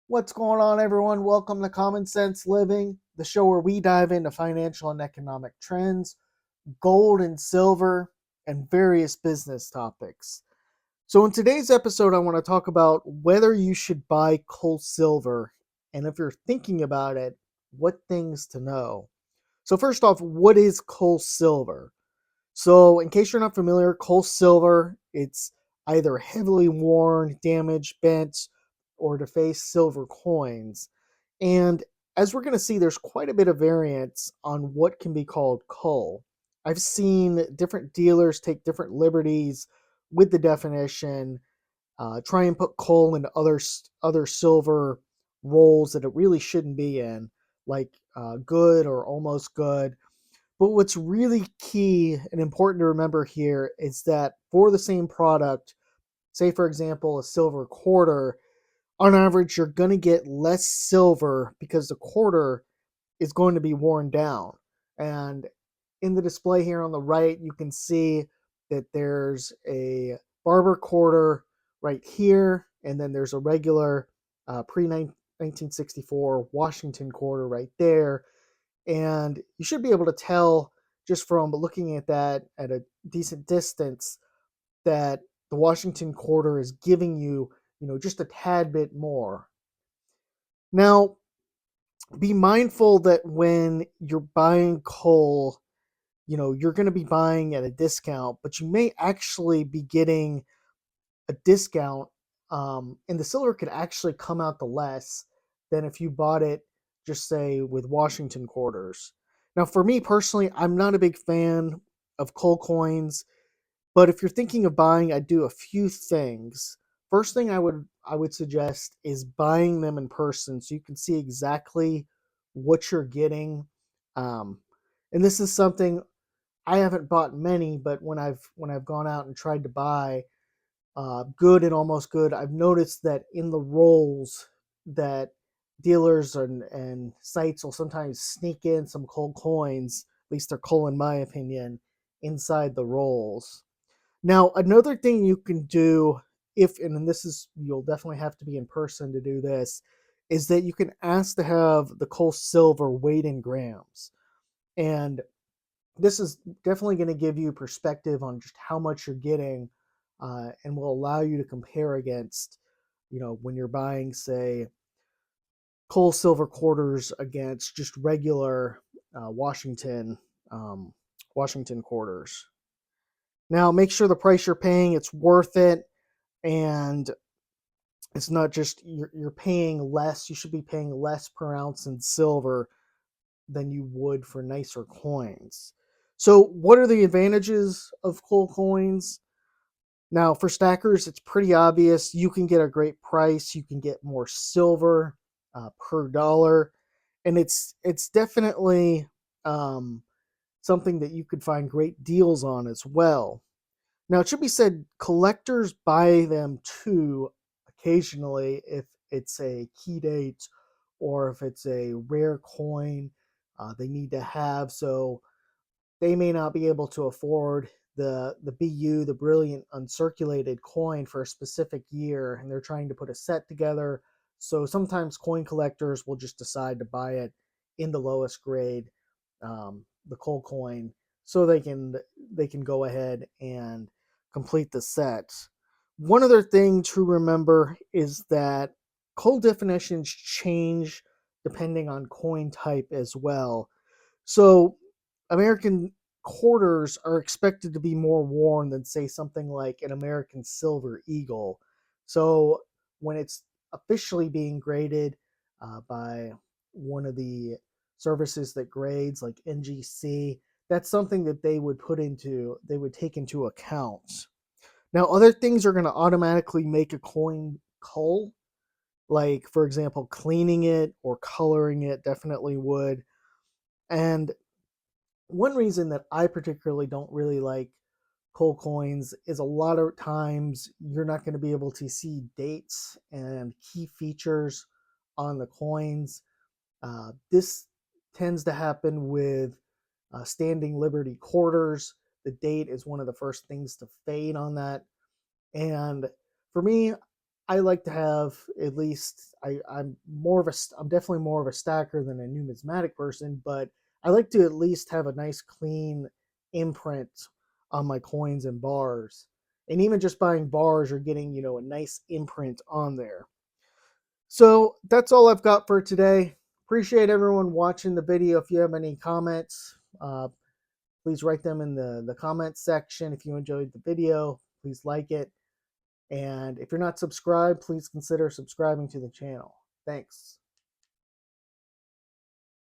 What's going on, everyone? Welcome to Common Sense Living, the show where we dive into financial and economic trends, gold and silver, and various business topics. So, in today's episode, I want to talk about whether you should buy Cull silver, and if you're thinking about it, what things to know. So, first off, what is Cull silver? So, in case you're not familiar, Cull silver, it's either heavily worn, damaged, bent, or defaced silver coins. And as we're going to see, there's quite a bit of variance on what can be called Cull. I've seen different dealers take different liberties with the definition, try and put Cull in other silver roles that it really shouldn't be in, like good or almost good. But what's really key and important to remember here is that for the same product, say for example, a silver quarter, on average, you're going to get less silver because the quarter is going to be worn down. And in the display here on the right, you can see that there's a barber quarter right here, and then there's a regular pre 1964 Washington quarter right there. And you should be able to tell just from looking at that at a decent distance that the Washington quarter is giving you, just a tad bit more. Now, be mindful that when you're buying coal, you're going to be buying at a discount, but you may actually be getting a discount, and the silver could actually come out the less than if you bought it, just say, with Washington quarters. Now, for me personally, I'm not a big fan of coal coins, but if you're thinking of buying, I'd do a few things. First thing I would suggest is buying them in person so you can see exactly what you're getting. Um, and this is something I haven't bought many, but when I've gone out and tried to buy good and almost good, I've noticed that in the rolls that dealers and sites will sometimes sneak in some cold coins, at least they're cold in my opinion, inside the rolls. Now, another thing you can do, if and this is you'll definitely have to be in person to do this, is that you can ask to have the coal silver weighed in grams. And this is definitely going to give you perspective on just how much you're getting, and will allow you to compare against, when you're buying, say, coal silver quarters against just regular um, Washington quarters. Now, make sure the price you're paying it's worth it, and it's not just you're paying less. You should be paying less per ounce in silver than you would for nicer coins. So, what are the advantages of coal coins? Now, for stackers, it's pretty obvious. You can get a great price. You can get more silver per dollar, and it's definitely um, something that you could find great deals on as well. Now, it should be said, collectors buy them too occasionally if it's a key date or if it's a rare coin they need to have. So they may not be able to afford the BU, the brilliant uncirculated coin for a specific year, and they're trying to put a set together. So sometimes coin collectors will just decide to buy it in the lowest grade, the coal coin, so they can go ahead and complete the set. One other thing to remember is that coal definitions change depending on coin type as well. So American quarters are expected to be more worn than, say, something like an American silver eagle. So when it's officially being graded by one of the services that grades, like NGC, that's something that they would take into account. Now, other things are going to automatically make a coin cull, like, for example, cleaning it or coloring it definitely would. And one reason that I particularly don't really like coal coins is a lot of times you're not going to be able to see dates and key features on the coins. This tends to happen with standing Liberty quarters. The date is one of the first things to fade on that. And for me, I like to have at least I'm definitely more of a stacker than a numismatic person, but I like to at least have a nice clean imprint on my coins and bars. And even just buying bars or getting, a nice imprint on there. So that's all I've got for today. Appreciate everyone watching the video. If you have any comments, please write them in the comments section. If you enjoyed the video, please like it. And if you're not subscribed, please consider subscribing to the channel. Thanks.